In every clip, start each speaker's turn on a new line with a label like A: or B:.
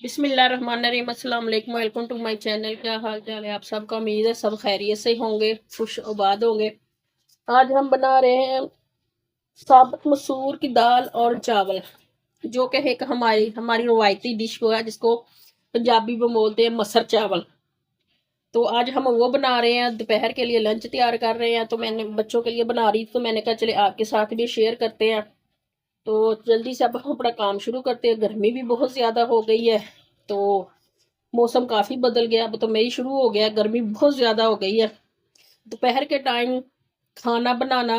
A: बिस्मिल्लाहिर्रहमानिर्रहीम, अस्सलाम वालेकुम, वेलकम टू माय चैनल। क्या हाल चाल है आप सबका? उम्मीद है सब खैरियत से होंगे, खुश आबाद होंगे। आज हम बना रहे हैं साबुत मसूर की दाल और चावल, जो कि एक हमारी हमारी रवायती डिश है, जिसको पंजाबी में बोलते हैं मसर चावल। तो आज हम वो बना रहे हैं, दोपहर के लिए लंच तैयार कर रहे हैं। तो मैंने बच्चों के लिए बना रही, तो मैंने कहा चले आपके साथ भी शेयर करते हैं। तो जल्दी से अब हम अपना काम शुरू करते हैं। गर्मी भी बहुत ज़्यादा हो गई है, तो मौसम काफ़ी बदल गया। अब तो मई शुरू हो गया, गर्मी बहुत ज़्यादा हो गई है। दोपहर के टाइम खाना बनाना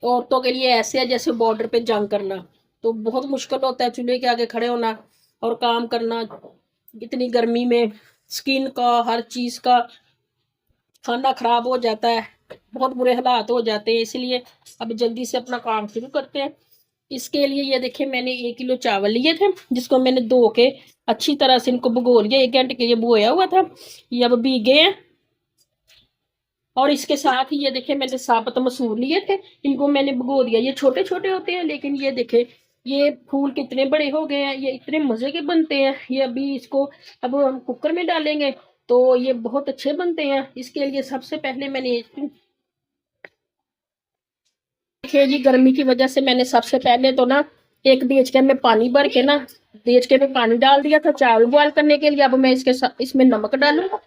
A: औरतों के लिए ऐसे है जैसे बॉर्डर पे जंग करना। तो बहुत मुश्किल होता है चूल्हे के आगे खड़े होना और काम करना। इतनी गर्मी में स्किन का, हर चीज़ का खाना खराब हो जाता है, बहुत बुरे हालात हो जाते हैं। इसलिए अब जल्दी से अपना काम शुरू करते हैं। इसके लिए ये देखिए, मैंने 1 किलो चावल लिए थे, जिसको मैंने धो के अच्छी तरह से इनको भिगो लिया। 1 घंटे के लिए भिगोया हुआ था, ये अब भीगे हैं। और इसके साथ ही ये देखिए, मैंने साबुत मसूर लिए थे, इनको मैंने भिगो दिया। ये छोटे छोटे होते हैं, लेकिन ये देखे ये फूल कितने बड़े हो गए हैं, ये इतने मजे के बनते हैं। ये अभी इसको अब हम कुकर में डालेंगे तो ये बहुत अच्छे बनते हैं। इसके लिए सबसे पहले मैंने देखिए जी, गर्मी की वजह से मैंने सबसे पहले तो ना एक देचके में पानी भर के ना देचके में पानी डाल दिया था चावल बॉयल करने के लिए। अब मैं इसके साथ इसमें नमक डालूंगा।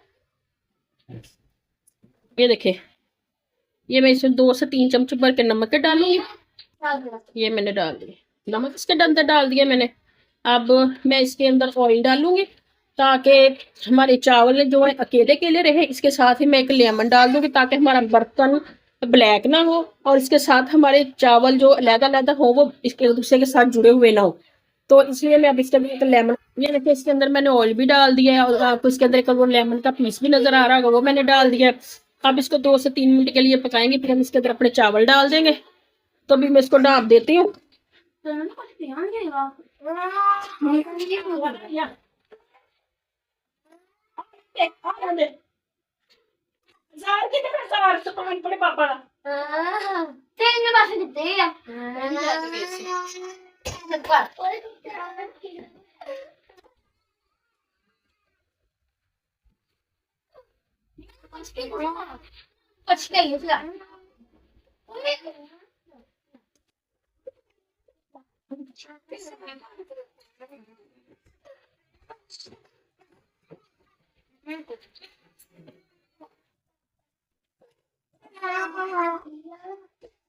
A: ये देखिए, ये मैं इसमें 2 से 3 चम्मच भर के नमक के डालूंगी। ये मैंने डाल दिया नमक, इसके अंदर डाल दिया मैंने। अब मैं इसके अंदर ऑयल डालूंगी, ताकि हमारे चावल जो है अकेले अकेले रहे। इसके साथ ही मैं एक लेमन डाल दूंगी, ताकि हमारा बर्तन ब्लैक ना हो, और इसके साथ हमारे चावल जो अलग अलग हो वो इसके दूसरे के साथ जुड़े हुए ना हो। तो इसलिए मैं अब इसके अंदर एक लेमन, ये देखिए इसके अंदर मैंने ऑयल भी डाल दिया है, और आपको इसके अंदर एक वो लेमन का पीस भी नजर आ रहा होगा, वो मैंने डाल दिया। अब इसको 2 से 3 मिनट के लिए पकाएंगे, फिर हम इसके अंदर अपने चावल डाल देंगे। तो अभी मैं इसको ढाँप देती हूँ।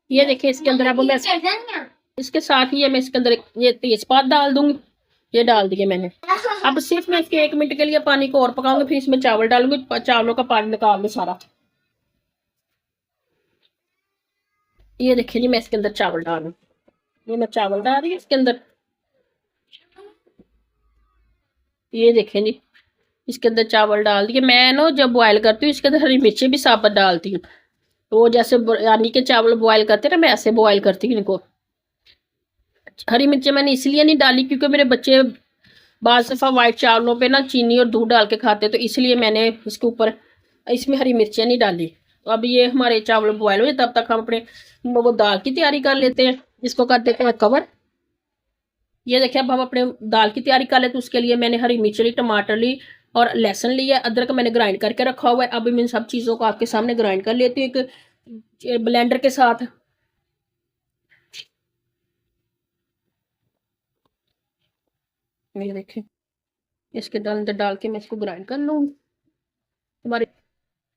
A: ये देखिए, इसके अंदर अब मैं इसके साथ ही मैं इसके अंदर ये तेजपात डाल दूंगी। ये डाल दिए मैंने। अब सिर्फ मैं इसके 1 मिनट के लिए पानी को और पकाऊंगी, फिर इसमें चावल डालूंगी, चावलों का पानी निकाल लूँ सारा। ये देखिए जी, मैं इसके अंदर चावल डाल रही, ये मैं चावल डाल रही हूँ इसके अंदर। ये देखें जी, इसके अंदर चावल डाल दिए। मैं ना जब बॉयल करती हूँ इसके अंदर हरी मिर्ची भी साबुत डालती हूँ। तो जैसे यानी के चावल बॉयल करते हैं ना, मैं ऐसे बॉयल करती हूँ इनको। हरी मिर्ची मैंने इसलिए नहीं डाली क्योंकि मेरे बच्चे बाज़ दफ़ा वाइट चावलों पे ना चीनी और दूध डाल के खाते, तो इसलिए मैंने इसके ऊपर इसमें हरी मिर्चियाँ नहीं डाली। तो अब ये हमारे चावल बॉयल हुए, तब तक हम अपने वो दाल की तैयारी कर लेते हैं, जिसको कर देते हैं कवर। ये देखिए, अब हम अपने दाल की तैयारी कर लेते हैं। उसके लिए मैंने हरी मिर्च ली, टमाटर ली और लहसुन लिया, अदरक मैंने ग्राइंड करके रखा हुआ है। अब मैं इन सब चीज़ों को आपके सामने ग्राइंड कर लेती हूँ एक ब्लेंडर के साथ। ये देखिए, इसके अंदर डाल के मैं इसको ग्राइंड कर लूँगी हमारे।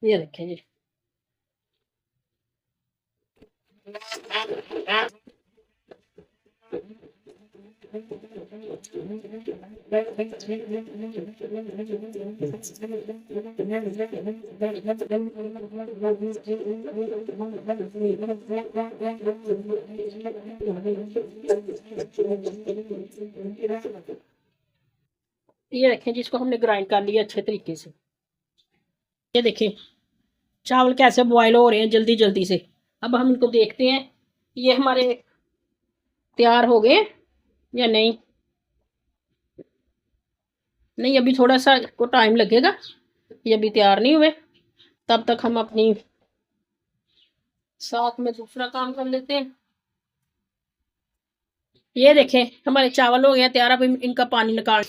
A: ये देखिए जी, ये देखें जिसको हमने ग्राइंड कर लिया अच्छे तरीके से। ये देखिए, चावल कैसे बॉयल हो रहे हैं जल्दी जल्दी से। अब हम इनको देखते हैं, ये हमारे तैयार हो गए या नहीं। नहीं, अभी थोड़ा सा को टाइम लगेगा, ये अभी तैयार नहीं हुए। तब तक हम अपनी साथ में दूसरा काम कर लेते हैं। ये देखें, हमारे चावल हो गए तैयार। अब इनका पानी निकाल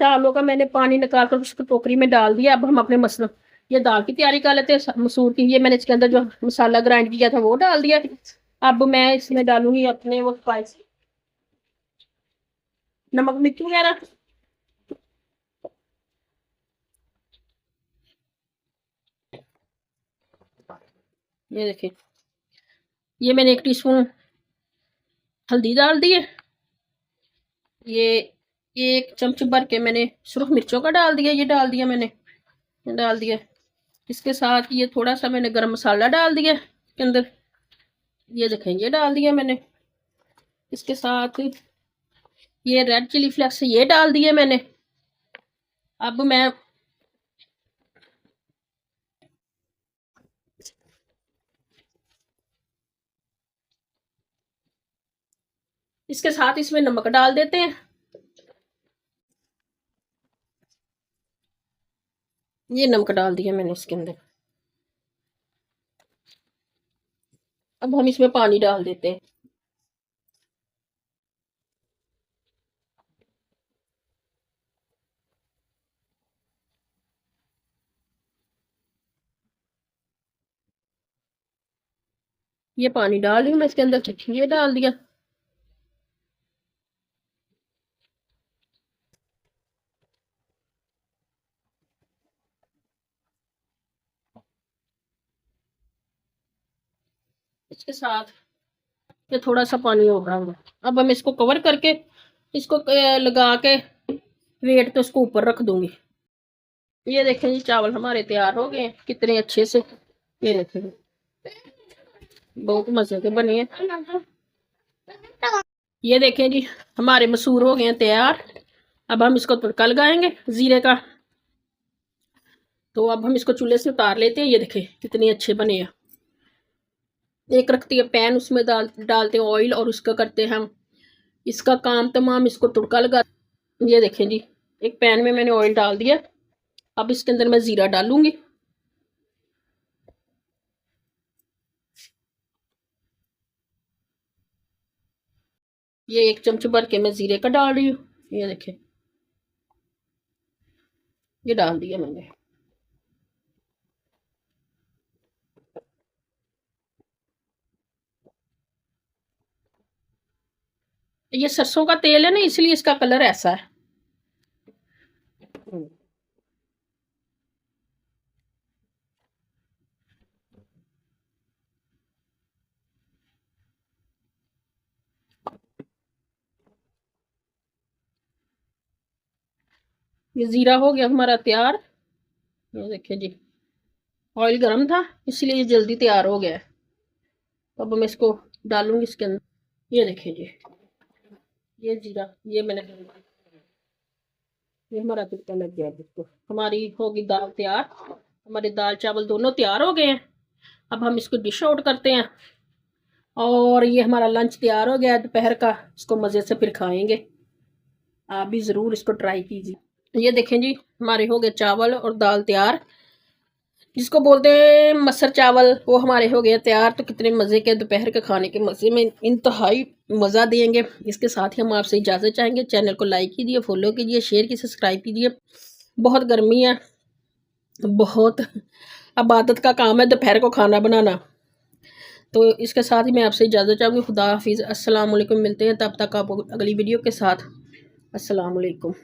A: चावलों का मैंने पानी निकाल कर उसको टोकरी में डाल दिया। अब हम अपने मसल ये दाल की तैयारी कर लेते हैं मसूर की। ये मैंने इसके अंदर जो मसाला ग्राइंड किया था वो डाल दिया। अब मैं इसमें डालूंगी अपने वो स्पाइस, नमक मिर्च वगैरह। ये देखिए, ये मैंने 1 टीस्पून हल्दी डाल दी है। ये 1 चम्मच भर के मैंने सुरख मिर्चों का डाल दिया, ये डाल दिया मैंने, डाल दिया। इसके साथ ये थोड़ा सा मैंने गरम मसाला डाल दिया इसके अंदर, ये देखें ये डाल दिया मैंने। इसके साथ ये रेड चिली फ्लेक्स ये डाल दिए मैंने। अब मैं इसके साथ इसमें नमक डाल देते हैं। ये नमक डाल दिया मैंने इसके अंदर। अब हम इसमें पानी डाल देते हैं। ये पानी डाल रही हूँ मैं इसके अंदर, ये डाल दिया। इसके साथ ये थोड़ा सा पानी हो रहा है। अब हम इसको कवर करके इसको लगा के वेट तो इसको ऊपर रख दूंगी। ये देखें जी, चावल हमारे तैयार हो गए कितने अच्छे से। ये देखें बहुत मजे के बने हैं। ये देखें जी, हमारे मसूर हो गए हैं तैयार। अब हम इसको तड़का लगाएंगे जीरे का। तो अब हम इसको चूल्हे से उतार लेते हैं। ये देखें कितने अच्छे बने हैं। एक रखती है पैन, उसमें डालते हैं ऑयल और उसका करते हैं हम इसका काम तमाम, इसको तड़का लगा। ये देखें जी, एक पैन में मैंने ऑयल डाल दिया। अब इसके अंदर मैं जीरा डालूंगी। ये 1 चम्मच भर के मैं जीरे का डाल रही हूँ। ये देखें ये डाल दिया मैंने। ये सरसों का तेल है ना, इसलिए इसका कलर ऐसा है। ये जीरा हो गया हमारा तैयार। ये देखिए जी, ऑयल गर्म था इसलिए ये जल्दी तैयार हो गया है। अब मैं इसको डालूंगी इसके अंदर। ये देखिए जी, ये जीरा ये मैंने डाल दिया। ये हमारा तड़का लग गया। इसको हमारी होगी दाल तैयार। हमारे दाल चावल दोनों तैयार हो गए हैं। अब हम इसको डिश आउट करते हैं। और ये हमारा लंच तैयार हो गया है दोपहर का। इसको मज़े से फिर खाएंगे। आप भी ज़रूर इसको ट्राई कीजिए। ये देखें जी, हमारे हो गए चावल और दाल तैयार, जिसको बोलते हैं मसर चावल, वो हमारे हो गए तैयार। तो कितने मज़े के दोपहर के खाने के मज़े में इंतहाई मज़ा देंगे। इसके साथ ही हम आपसे इजाज़त चाहेंगे। चैनल को लाइक कीजिए, फॉलो कीजिए, शेयर कीजिए, सब्सक्राइब कीजिए। बहुत गर्मी है, बहुत अबादत का काम है दोपहर को खाना बनाना। तो इसके साथ ही मैं आपसे इजाज़त चाहूँगी। खुदा हाफिज़, अस्सलाम वालेकुम। मिलते हैं तब तक आप अगली वीडियो के साथ। अस्सलाम वालेकुम।